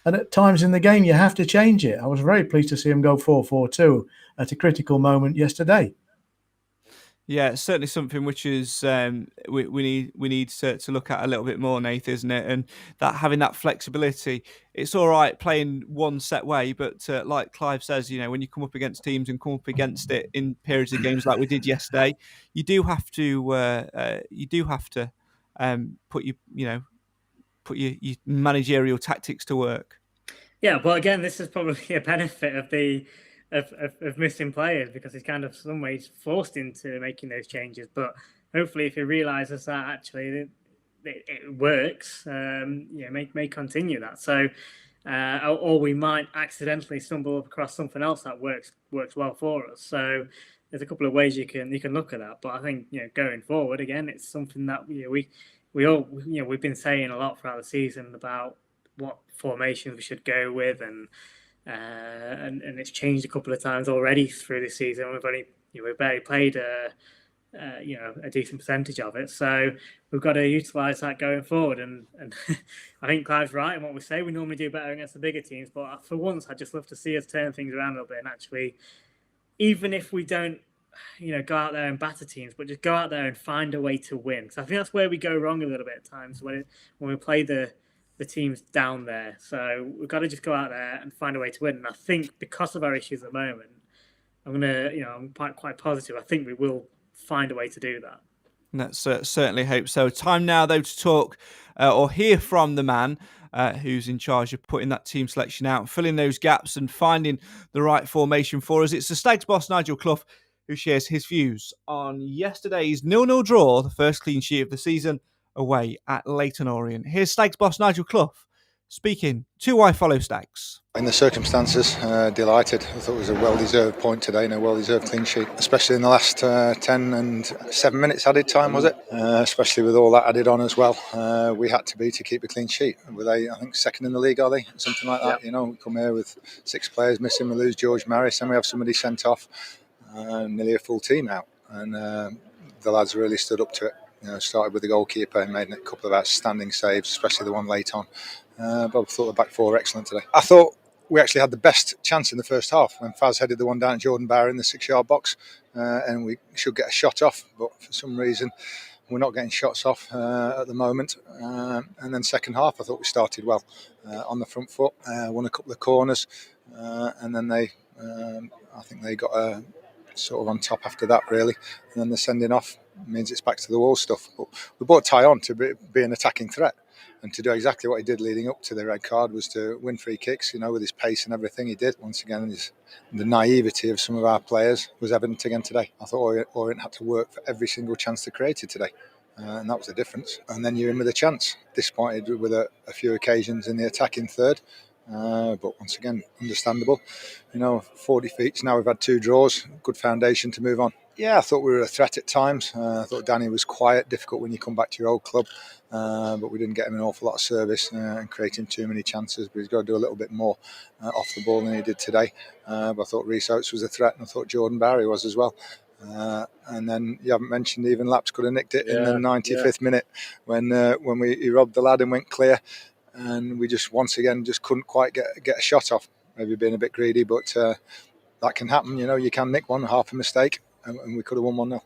And at times in the game, you have to change it. I was very pleased to see him go 4-4-2 at a critical moment yesterday. Yeah, it's certainly something which is we need to look at a little bit more, Nath, isn't it? And that having that flexibility, it's all right playing one set way, but like Clive says, when you come up against teams and come up against it in periods of games like we did yesterday, you do have to put your managerial tactics to work. Yeah, but again, this is probably a benefit of missing players, because he's kind of some ways forced into making those changes. But hopefully, if he realizes that actually it works, may continue that. So, or we might accidentally stumble across something else that works well for us. So there's a couple of ways you can look at that. But I think going forward, again, it's something that we've been saying a lot throughout the season about what formations we should go with, and it's changed a couple of times already through this season. We've barely played a decent percentage of it, so we've got to utilise that going forward. And I think Clive's right in what we say. We normally do better against the bigger teams, but for once, I'd just love to see us turn things around a little bit and actually, even if we don't, go out there and batter teams, but just go out there and find a way to win. So I think that's where we go wrong a little bit at times when we play the teams down there. So we've got to just go out there and find a way to win. And I think because of our issues at the moment, I'm quite positive. I think we will find a way to do that. Let's certainly hope so. Time now, though, to talk or hear from the man who's in charge of putting that team selection out, filling those gaps and finding the right formation for us. It's the Stags boss, Nigel Clough, who shares his views on yesterday's 0-0 draw, the first clean sheet of the season, away at Leyton Orient. Here's Stags boss Nigel Clough speaking to I Follow Stags. In the circumstances, delighted. I thought it was a well-deserved point today and a well-deserved clean sheet, especially in the last 10 and 7 minutes added time, was it? Especially with all that added on as well. We had to keep a clean sheet. Were they, I think, second in the league, are they? Something like that. We come here with 6 players missing. We lose George Maris and we have somebody sent off. Nearly a full team out. And the lads really stood up to it. Started with the goalkeeper and made a couple of outstanding saves, especially the one late on. But I thought the back four were excellent today. I thought we actually had the best chance in the first half when Faz headed the one down at Jordan Barr in the 6-yard box, and we should get a shot off, but for some reason we're not getting shots off at the moment. And then second half, I thought we started well on the front foot, won a couple of corners, and then I think they got sort of on top after that, really. And then the sending off means it's back to the wall stuff. But we brought Ty on to be an attacking threat and to do exactly what he did leading up to the red card, was to win free kicks, with his pace and everything he did. Once again, the naivety of some of our players was evident again today. I thought Orient had to work for every single chance they created today. And that was the difference. And then you're in with a chance. Disappointed with a few occasions in the attacking third. But once again, understandable. 40 feet. Now we've had 2 draws. Good foundation to move on. Yeah, I thought we were a threat at times. I thought Danny was quiet, difficult when you come back to your old club. But we didn't get him an awful lot of service and creating too many chances. But he's got to do a little bit more off the ball than he did today. But I thought Rhys Oates was a threat, and I thought Jordan Barry was as well. And then you haven't mentioned even Laps could have nicked it in the 95th minute when he robbed the lad and went clear. And we just once again couldn't quite get a shot off. Maybe being a bit greedy, but that can happen. You can nick one, half a mistake, and we could have won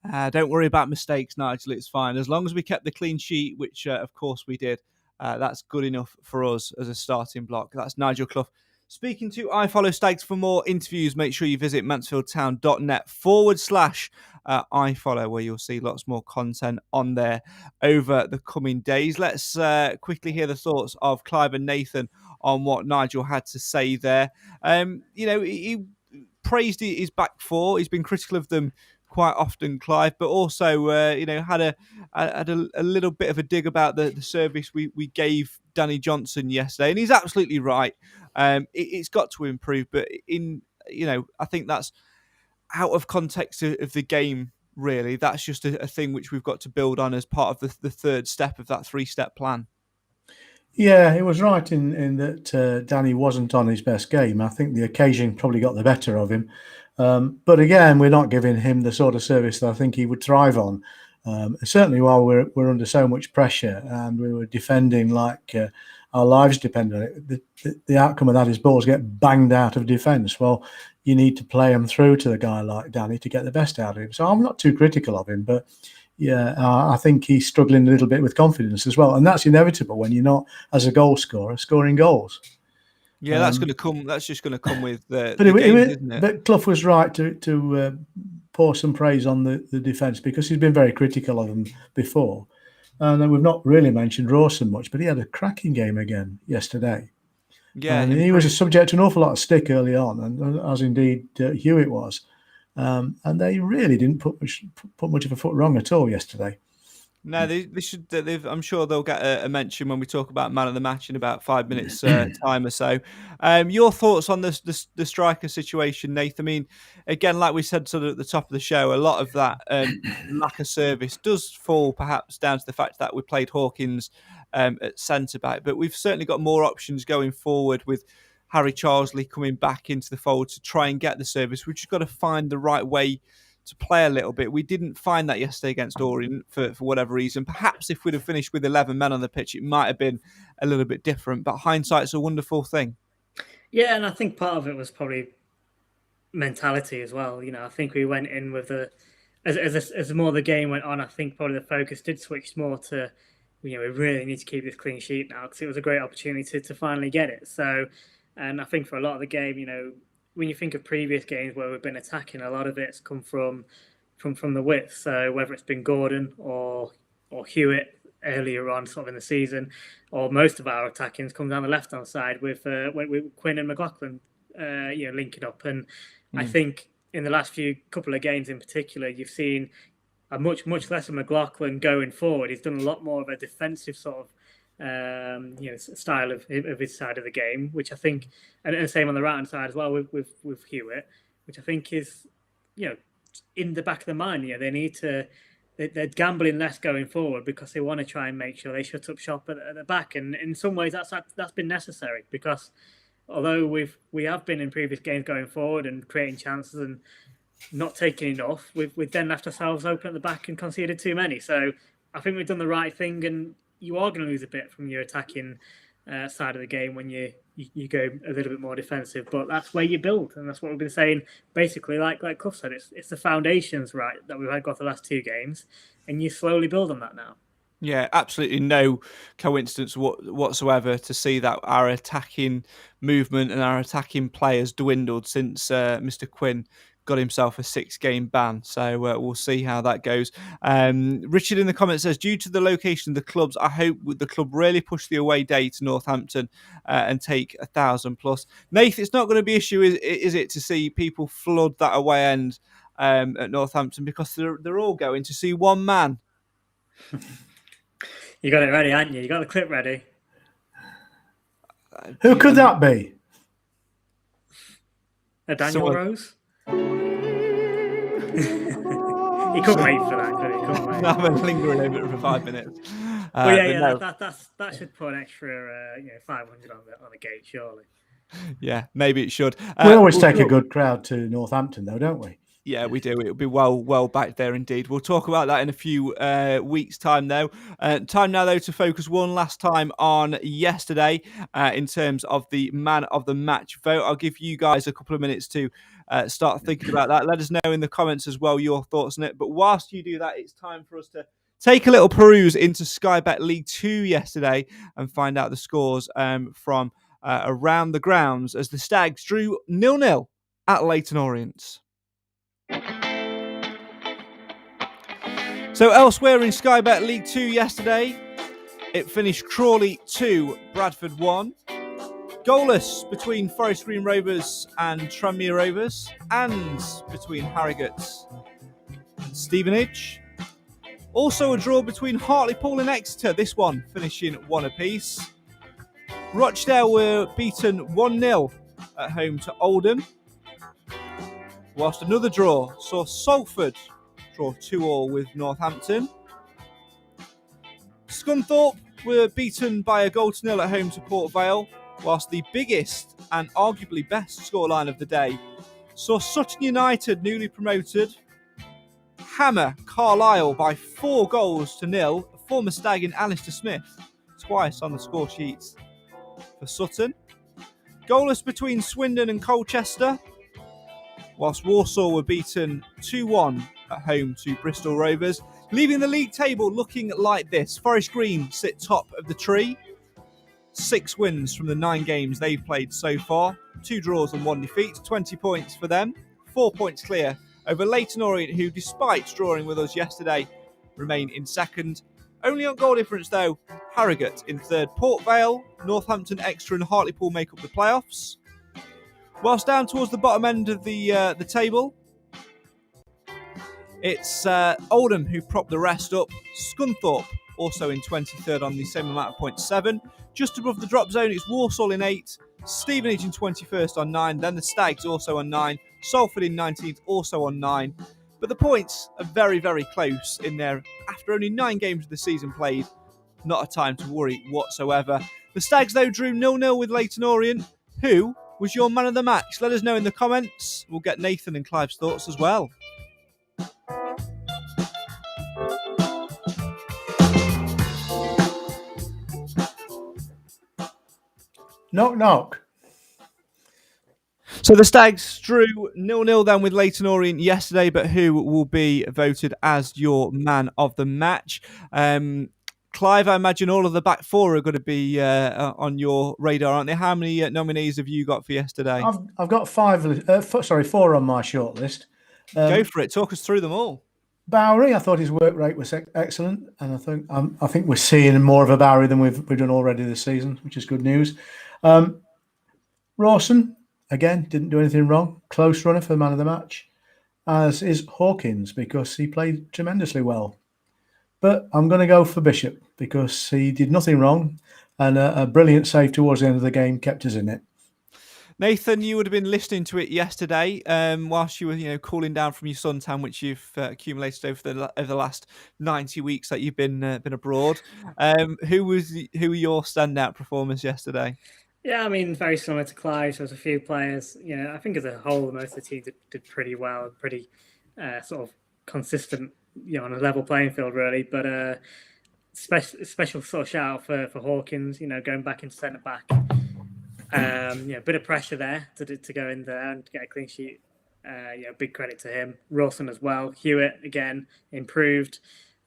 1-0. Don't worry about mistakes, Nigel. It's fine. As long as we kept the clean sheet, which of course we did, that's good enough for us as a starting block. That's Nigel Clough speaking to I Follow Stags. For more interviews, make sure you visit mansfieldtown.net/iFollow, where you'll see lots more content on there over the coming days. Let's quickly hear the thoughts of Clive and Nathan on what Nigel had to say there. He praised his back four. He's been critical of them quite often, Clive, but also had a little bit of a dig about the service we gave Danny Johnson yesterday, and he's absolutely right. It's got to improve, but I think that's out of context of the game. Really, that's just a thing which we've got to build on as part of the third step of that 3-step plan. Yeah, it was right in that Danny wasn't on his best game. I think the occasion probably got the better of him. But again, we're not giving him the sort of service that I think he would thrive on. Certainly while we're under so much pressure and we were defending like our lives depend on it, the outcome of that is balls get banged out of defence. Well, you need to play them through to the guy like Danny to get the best out of him. So I'm not too critical of him, but yeah, I think he's struggling a little bit with confidence as well. And that's inevitable when you're not, as a goal scorer, scoring goals. Yeah, that's going to come. That's just going to come with the games, isn't it? But Clough was right to pour some praise on the defence, because he's been very critical of them before. And we've not really mentioned Rawson much, but he had a cracking game again yesterday. Yeah, and he was subject to an awful lot of stick early on, and as indeed Hewitt was. And they really didn't put much of a foot wrong at all yesterday. No, they should. I'm sure they'll get a mention when we talk about man of the match in about 5 minutes time or so. Your thoughts on the striker situation, Nathan? I mean, again, like we said sort of at the top of the show, a lot of that lack of service does fall perhaps down to the fact that we played Hawkins at centre back, but we've certainly got more options going forward with Harry Charlesley coming back into the fold to try and get the service. We've just got to find the right way to play a little bit. We didn't find that yesterday against Orient for whatever reason. Perhaps if we'd have finished with 11 men on the pitch, it might have been a little bit different. But hindsight's a wonderful thing. Yeah, and I think part of it was probably mentality as well. I think we went in with as more the game went on, I think probably the focus did switch more to, we really need to keep this clean sheet now, because it was a great opportunity to finally get it. So, and I think for a lot of the game, when you think of previous games where we've been attacking, a lot of it's come from the width. So whether it's been Gordon or Hewitt earlier on, sort of in the season, or most of our attacking's come down the left-hand side with Quinn and McLaughlin, linking up. And I think in the last couple of games in particular, you've seen a much less of McLaughlin going forward. He's done a lot more of a defensive sort of style of his side of the game, which I think, and the same on the right hand side as well with Hewitt, which I think is, in the back of the mind, they need to, they're gambling less going forward because they want to try and make sure they shut up shop at the back, and in some ways that's been necessary, because although we have been in previous games going forward and creating chances and not taking enough, we've then left ourselves open at the back and conceded too many. So I think we've done the right thing, and you are going to lose a bit from your attacking side of the game when you go a little bit more defensive, but that's where you build, and that's what we've been saying basically. Like Clough said, it's the foundations right that we've got the last 2 games, and you slowly build on that now. Yeah, absolutely no coincidence whatsoever to see that our attacking movement and our attacking players dwindled since Mr. Quinn got himself a 6-game ban. So we'll see how that goes. Richard in the comments says, due to the location of the clubs, I hope the club really push the away day to Northampton and take 1,000 plus. Nath, it's not going to be an issue, is it, to see people flood that away end at Northampton, because they're all going to see one man. You got it ready, haven't you? You got the clip ready. Who could that be? Daniel Rose? He couldn't wait for that, could he? Couldn't wait. I've been lingering over it for 5 minutes. No. that should put an extra 500 on the gate, surely. Yeah, maybe it should. We always take a good crowd to Northampton, though, don't we? Yeah, we do. It'll be well back there indeed. We'll talk about that in a few weeks' time, though. Time now, though, to focus one last time on yesterday in terms of the man of the match vote. I'll give you guys a couple of minutes to start thinking about that. Let us know in the comments as well your thoughts on it. But whilst you do that, it's time for us to take a little peruse into Sky Bet League 2 yesterday and find out the scores from around the grounds as the Stags drew 0-0 at Leyton Orient. So elsewhere in Sky Bet League 2 yesterday, it finished Crawley 2, Bradford 1. Goalless between Forest Green Rovers and Tranmere Rovers, and between Harrogate and Stevenage. Also a draw between Hartlepool and Exeter, this one finishing 1 apiece. Rochdale were beaten 1-0 at home to Oldham, whilst another draw saw Salford draw 2-2 with Northampton. Scunthorpe were beaten by a 0-0 at home to Port Vale, whilst the biggest and arguably best scoreline of the day saw Sutton United, newly promoted, hammer Carlisle by 4-0. A former Stag in Alistair Smith, twice on the score sheets for Sutton. Goalless between Swindon and Colchester, whilst Walsall were beaten 2-1 at home to Bristol Rovers, leaving the league table looking like this. Forest Green sit top of the tree. 6 wins from the 9 games they've played so far. 2 draws and 1 defeat. 20 points for them. 4 points clear over Leyton Orient, who, despite drawing with us yesterday, remain in second. Only on goal difference, though, Harrogate in third. Port Vale, Northampton, Exeter and Hartlepool make up the playoffs. Whilst down towards the bottom end of the table, it's Oldham who prop the rest up. Scunthorpe also in 23rd on the same amount of points, 7. Just above the drop zone, it's Walsall in 8. Stevenage in 21st on 9. Then the Stags also on 9. Salford in 19th, also on 9. But the points are very, very close in there. After only 9 games of the season played, not a time to worry whatsoever. The Stags, though, drew 0-0 with Leyton Orient. Who was your man of the match? Let us know in the comments. We'll get Nathan and Clive's thoughts as well. Knock, knock. So the Stags drew 0-0 then with Leyton Orient yesterday, but who will be voted as your man of the match? Clive, I imagine all of the back four are going to be on your radar, aren't they? How many nominees have you got for yesterday? I've got 4 on my shortlist. Go for it. Talk us through them all. Bowery, I thought his work rate was excellent, and I think we're seeing more of a Bowery than we've done already this season, which is good news. Rawson, again, didn't do anything wrong. Close runner for the man of the match, as is Hawkins, because he played tremendously well. But I'm going to go for Bishop because he did nothing wrong, and a brilliant save towards the end of the game kept us in it. Nathan, you would have been listening to it yesterday, whilst you were, cooling down from your suntan, which you've accumulated over the last 90 weeks that you've been abroad. Who were your standout performers yesterday? Yeah, I mean, very similar to Clive. There's a few players. I think as a whole, most of the team did pretty well, pretty sort of consistent, on a level playing field, really. But special sort of shout out for Hawkins. Going back into centre back. A bit of pressure there to go in there and get a clean sheet. Big credit to him. Rawson as well. Hewitt again improved.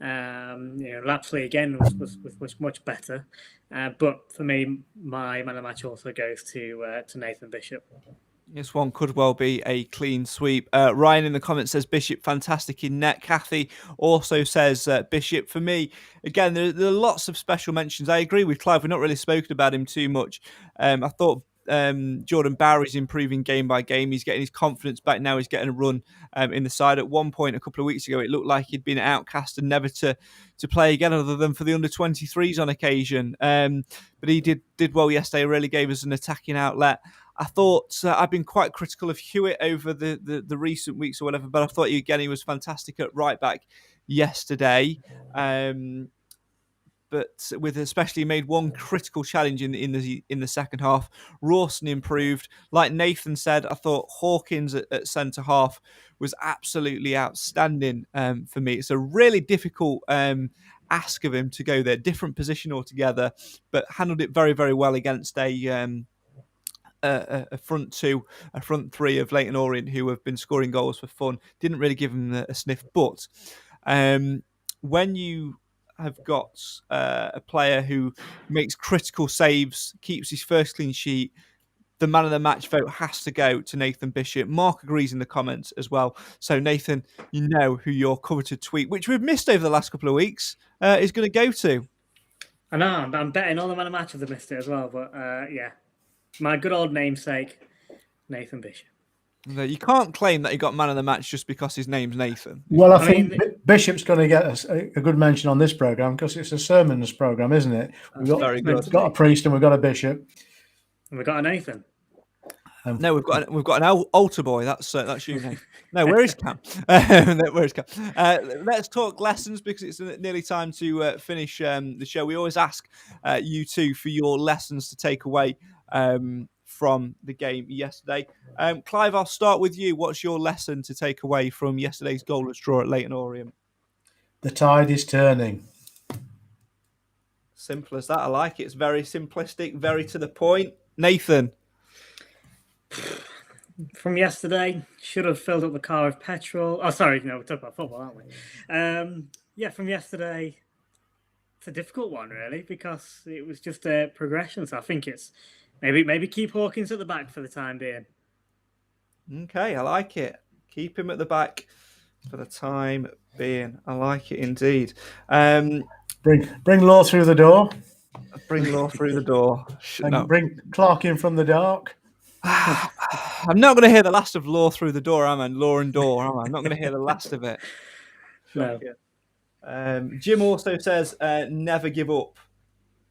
Lapsley again was much better. But for me, my man of the match also goes to Nathan Bishop. This one could well be a clean sweep. Ryan in the comments says Bishop fantastic in net. Kathy also says Bishop. For me, again, there are lots of special mentions. I agree with Clive. We've not really spoken about him too much. I thought Jordan Bowery's improving game by game. He's getting his confidence back now. He's getting a run in the side. At one point a couple of weeks ago, it looked like he'd been outcast and never to play again, other than for the under-23s on occasion. But he did well yesterday. Really gave us an attacking outlet. I thought I've been quite critical of Hewitt over the recent weeks or whatever, but I thought he was fantastic at right back yesterday. But with especially made one critical challenge in the second half. Rawson improved. Like Nathan said, I thought Hawkins at centre half was absolutely outstanding for me. It's a really difficult ask of him to go there, different position altogether, but handled it very, very well against a front three of Leyton Orient, who have been scoring goals for fun. Didn't really give him a sniff, but when you have got a player who makes critical saves, keeps his first clean sheet, the man of the match vote has to go to Nathan Bishop. Mark agrees in the comments as well. So Nathan, you know who your coveted tweet, which we've missed over the last couple of weeks, is going to go to. I know, I'm betting all the man of the match have missed it as well, but yeah. my good old namesake, Nathan Bishop. No, you can't claim that he got man of the match just because his name's Nathan. Well, I mean, think Bishop's going to get a good mention on this program because it's a sermons program, isn't it? We've got a priest and we've got a bishop. And we've got a Nathan. No, we've got an altar boy. That's you, Nathan. No, where is Cam? Where is Cam? Let's talk lessons because it's nearly time to finish the show. We always ask you two for your lessons to take away from the game yesterday. Clive, I'll start with you. What's your lesson to take away from yesterday's goalless draw at Leyton Orient? The tide is turning. Simple as that. I like it. It's very simplistic, very to the point. Nathan. From yesterday, should have filled up the car with petrol. Oh, sorry, no, we're talking about football, aren't we? From yesterday, it's a difficult one, really, because it was just a progression. So I think it's maybe keep Hawkins at the back for the time being. Okay, I like it. Keep him at the back for the time being. I like it indeed. Bring Law through the door. Bring Law through the door. Bring Clark in from the dark. I'm not going to hear the last of Law through the door, am I? Law and door, am I? I'm not going to hear the last of it. No. Jim also says, never give up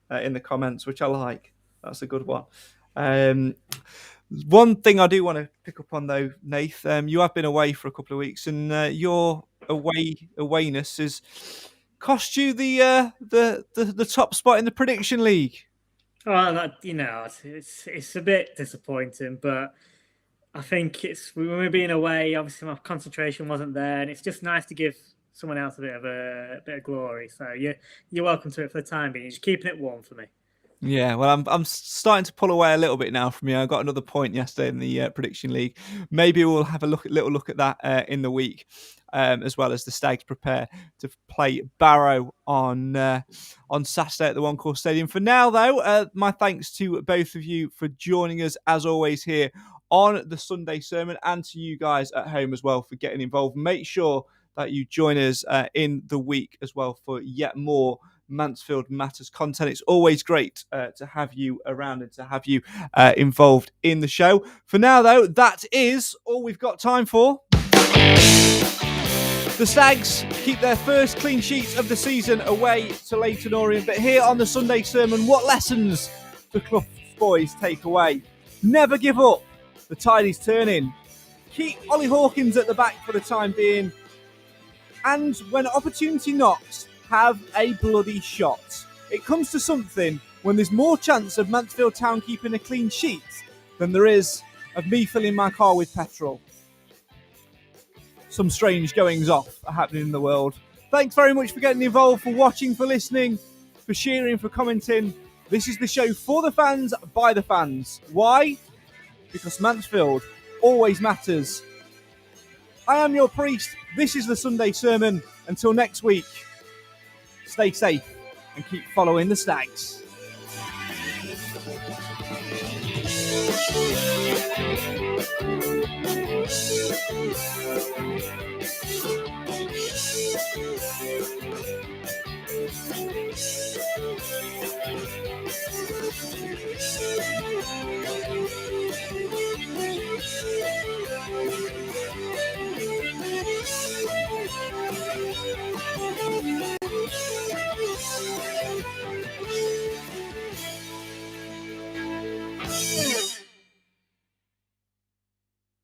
in the comments, which I like. That's a good one. One thing I do want to pick up on, though, Nath, you have been away for a couple of weeks, and your awayness has cost you the top spot in the prediction league. Well, it's a bit disappointing, but I think when we're being away, obviously my concentration wasn't there, and it's just nice to give someone else a bit of glory. So you're welcome to it for the time being. Just keeping it warm for me. Yeah, well, I'm starting to pull away a little bit now from you. I got another point yesterday in the prediction league. Maybe we'll have a little look at that in the week, as well as the Stags prepare to play Barrow on Saturday at the One Call Stadium. For now, though, my thanks to both of you for joining us as always here on the Sunday Sermon, and to you guys at home as well for getting involved. Make sure that you join us in the week as well for yet more Mansfield Matters content. It's always great to have you around and to have you involved in the show. For now, though, that is all we've got time for. The Stags keep their first clean sheet of the season away to Leyton Orient, but here on the Sunday Sermon, what lessons the Clough boys take away? Never give up. The tide is turning. Keep Ollie Hawkins at the back for the time being. And when opportunity knocks, have a bloody shot. It comes to something when there's more chance of Mansfield Town keeping a clean sheet than there is of me filling my car with petrol. Some strange goings off are happening in the world. Thanks very much for getting involved, for watching, for listening, for sharing, for commenting. This is the show for the fans, by the fans. Why? Because Mansfield always matters. I am your priest. This is the Sunday Sermon. Until next week, stay safe and keep following the Stags.